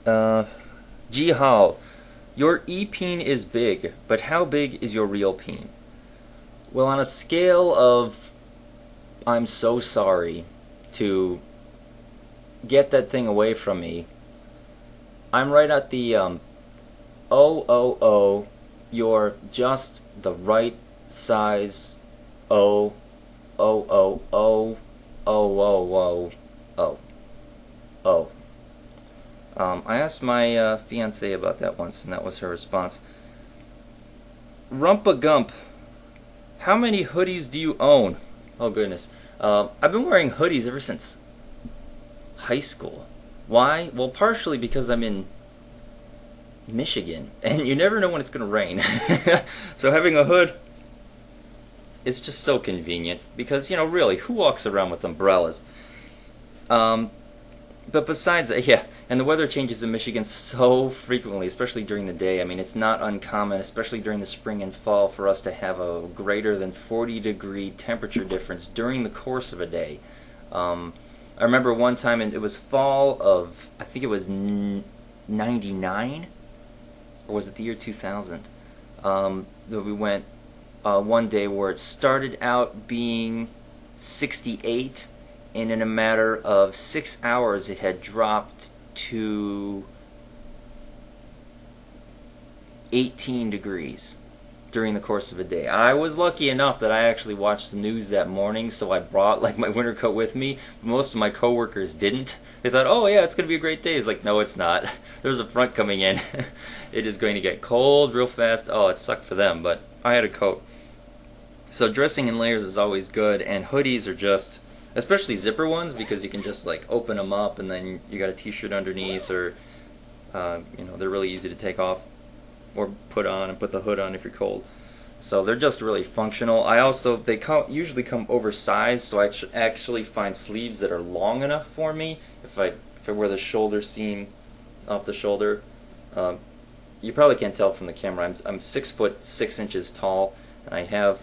Uh, G Hall, your E-peen is big, but how big is your real peen? Well, on a scale of I'm so sorry to get that thing away from me, I'm right at the oh, you're just the right size. Oh, oh, oh, oh, oh, oh, oh, oh, oh. I asked my fiance about that once, and that was her response. Rumpa Gump, how many hoodies do you own? Oh, goodness. I've been wearing hoodies ever since high school. Why? Well, partially because I'm in Michigan, and you never know when it's going to rain. So having a hood is just so convenient because, really, who walks around with umbrellas? But besides that, yeah, and the weather changes in Michigan so frequently, especially during the day. I mean, it's not uncommon, especially during the spring and fall, for us to have a greater than 40-degree temperature difference during the course of a day. I remember one time, and it was fall of, I think it was 99, or was it the year 2000? That we went one day where it started out being 68, and in a matter of 6 hours it had dropped to 18 degrees during the course of a day. I was lucky enough that I actually watched the news that morning, so I brought like my winter coat with me. Most of my coworkers didn't. They thought, oh yeah, it's going to be a great day. It's like, no, it's not. There's a front coming in. It is going to get cold real fast. Oh, it sucked for them, but I had a coat. So dressing in layers is always good, and hoodies are just, especially zipper ones, because you can just like open them up and then you got a t-shirt underneath, or they're really easy to take off or put on, and put the hood on if you're cold. So they're just really functional. They usually come oversized, so I actually find sleeves that are long enough for me. If I wear the shoulder seam off the shoulder, you probably can't tell from the camera. I'm 6'6" tall, and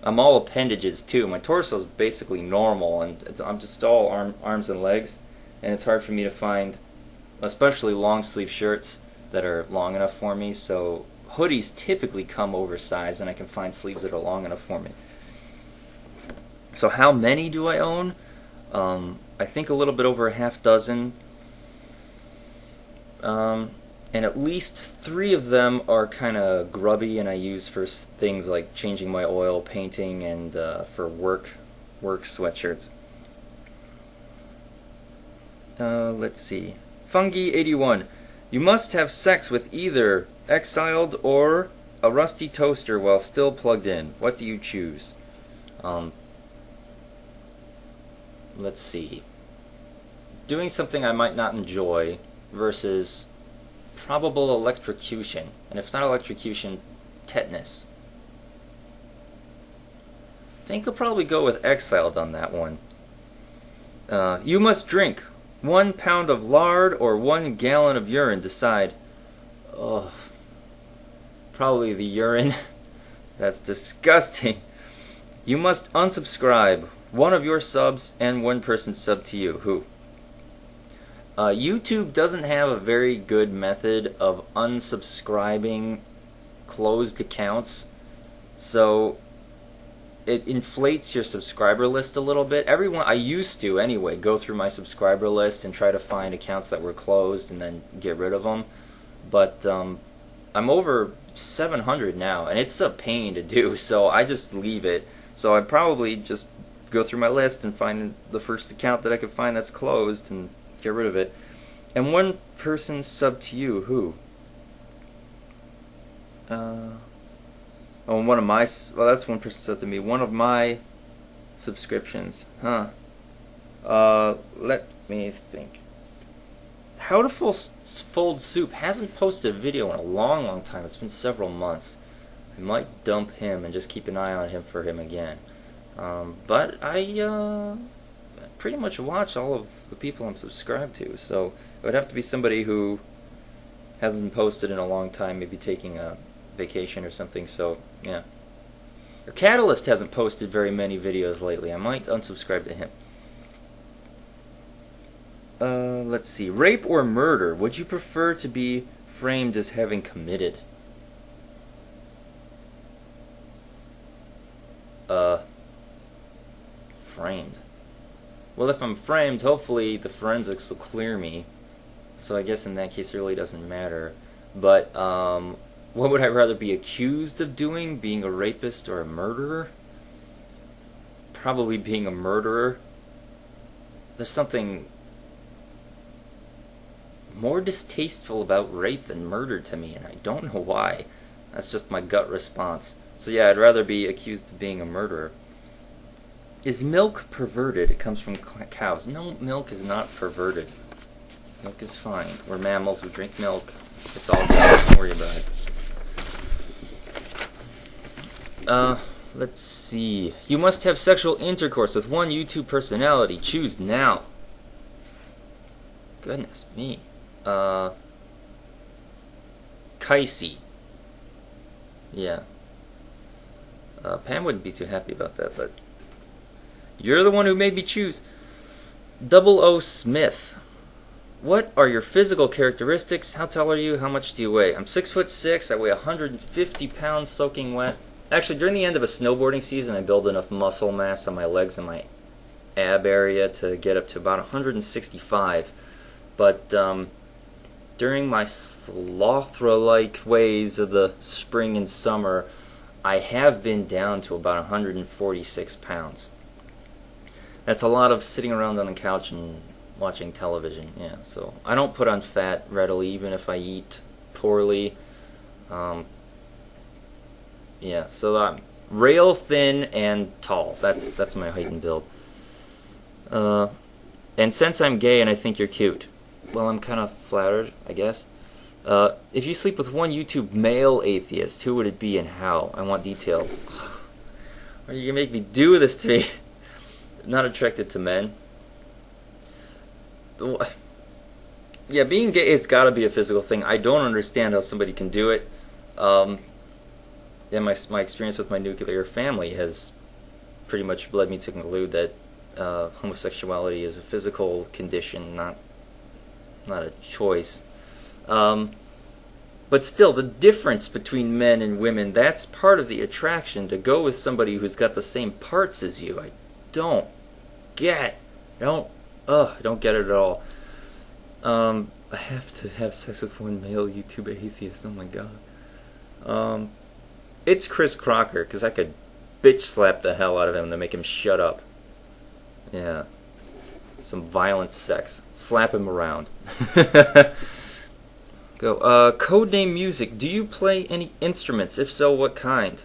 I'm all appendages too. My torso is basically normal, and I'm just all arms and legs, and it's hard for me to find, especially long sleeve shirts that are long enough for me. So hoodies typically come oversized, and I can find sleeves that are long enough for me. So how many do I own? I think a little bit over a half dozen. And at least 3 of them are kind of grubby, and I use for things like changing my oil, painting, and for work sweatshirts. Let's see. Fungi81. You must have sex with either Exiled or a rusty toaster while still plugged in. What do you choose? Let's see. Doing something I might not enjoy versus probable electrocution, and if not electrocution, tetanus. I think I'll probably go with Exiled on that one. You must drink 1 pound of lard or 1 gallon of urine. Decide. Oh, probably the urine. That's disgusting. You must unsubscribe 1 of your subs and 1 person sub to you. Who? YouTube doesn't have a very good method of unsubscribing closed accounts, so it inflates your subscriber list a little bit. I used to anyway, go through my subscriber list and try to find accounts that were closed and then get rid of them. But I'm over 700 now, and it's a pain to do, so I just leave it. So I'd probably just go through my list and find the first account that I could find that's closed and get rid of it. And 1 person sub to you. Who? One of my. Well, that's 1 person sub to me. One of my subscriptions. Huh. Let me think. How to Fold Soup hasn't posted a video in a long time. It's been several months. I might dump him and just keep an eye on him for him again. But I pretty much watch all of the people I'm subscribed to, so it would have to be somebody who hasn't posted in a long time, maybe taking a vacation or something. So yeah. Or Catalyst hasn't posted very many videos lately. I might unsubscribe to him. Let's see. Rape or murder? Would you prefer to be framed as having committed? Framed. Well, if I'm framed, hopefully the forensics will clear me. So I guess in that case it really doesn't matter. But, what would I rather be accused of doing? Being a rapist or a murderer? Probably being a murderer. There's something more distasteful about rape than murder to me, and I don't know why. That's just my gut response. So yeah, I'd rather be accused of being a murderer. Is milk perverted? It comes from cows. No, milk is not perverted. Milk is fine. We're mammals, we drink milk. It's all good, don't worry about it. Let's see. You must have sexual intercourse with one YouTube personality. Choose now. Goodness me. Kaisi. Yeah. Pam wouldn't be too happy about that, but you're the one who made me choose. Double O Smith. What are your physical characteristics? How tall are you? How much do you weigh? I'm 6'6". I weigh 150 pounds soaking wet. Actually, during the end of a snowboarding season, I build enough muscle mass on my legs and my ab area to get up to about 165. But during my Slothra-like ways of the spring and summer, I have been down to about 146 pounds. That's a lot of sitting around on the couch and watching television. Yeah, so I don't put on fat readily, even if I eat poorly. Yeah, so I'm rail thin and tall. That's my height and build. And since I'm gay and I think you're cute, well, I'm kind of flattered, I guess. If you sleep with one YouTube male atheist, who would it be and how? I want details. Why are you gonna make me do this to me? Not attracted to men. Yeah, being gay has got to be a physical thing. I don't understand how somebody can do it. And my experience with my nuclear family has pretty much led me to conclude that homosexuality is a physical condition, not a choice. But still, the difference between men and women, that's part of the attraction, to go with somebody who's got the same parts as you. I don't get it at all. I have to have sex with one male YouTube atheist. Oh my god. It's Chris Crocker, because I could bitch slap the hell out of him to make him shut up. Yeah. Some violent sex. Slap him around. Go. Codename Music. Do you play any instruments? If so, what kind?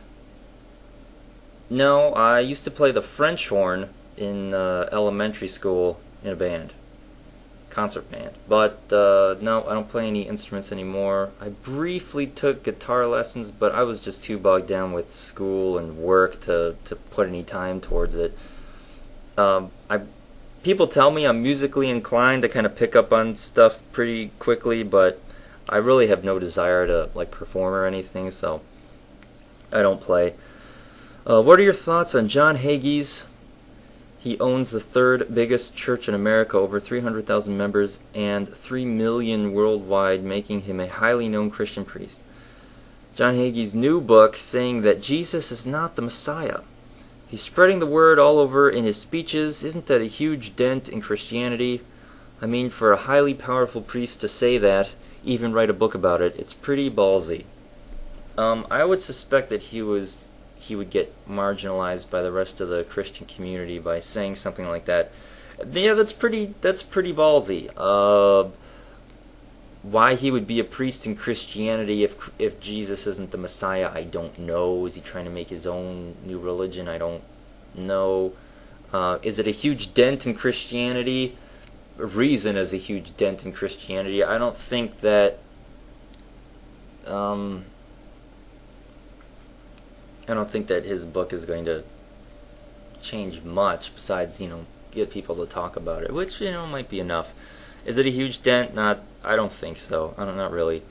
No, I used to play the French horn in elementary school in a band. Concert band. But, no, I don't play any instruments anymore. I briefly took guitar lessons, but I was just too bogged down with school and work to put any time towards it. People tell me I'm musically inclined to kind of pick up on stuff pretty quickly, but I really have no desire to perform or anything, so I don't play. What are your thoughts on John Hagee's? He owns the third biggest church in America, over 300,000 members, and 3 million worldwide, making him a highly known Christian priest. John Hagee's new book saying that Jesus is not the Messiah. He's spreading the word all over in his speeches. Isn't that a huge dent in Christianity? I mean, for a highly powerful priest to say that, even write a book about it, it's pretty ballsy. I would suspect that he would get marginalized by the rest of the Christian community by saying something like that. Yeah, that's pretty ballsy. Why he would be a priest in Christianity if Jesus isn't the Messiah, I don't know. Is he trying to make his own new religion? I don't know. Is it a huge dent in Christianity? Reason is a huge dent in Christianity. I don't think that his book is going to change much besides, get people to talk about it, which, might be enough. Is it a huge dent? I don't think so. Not really.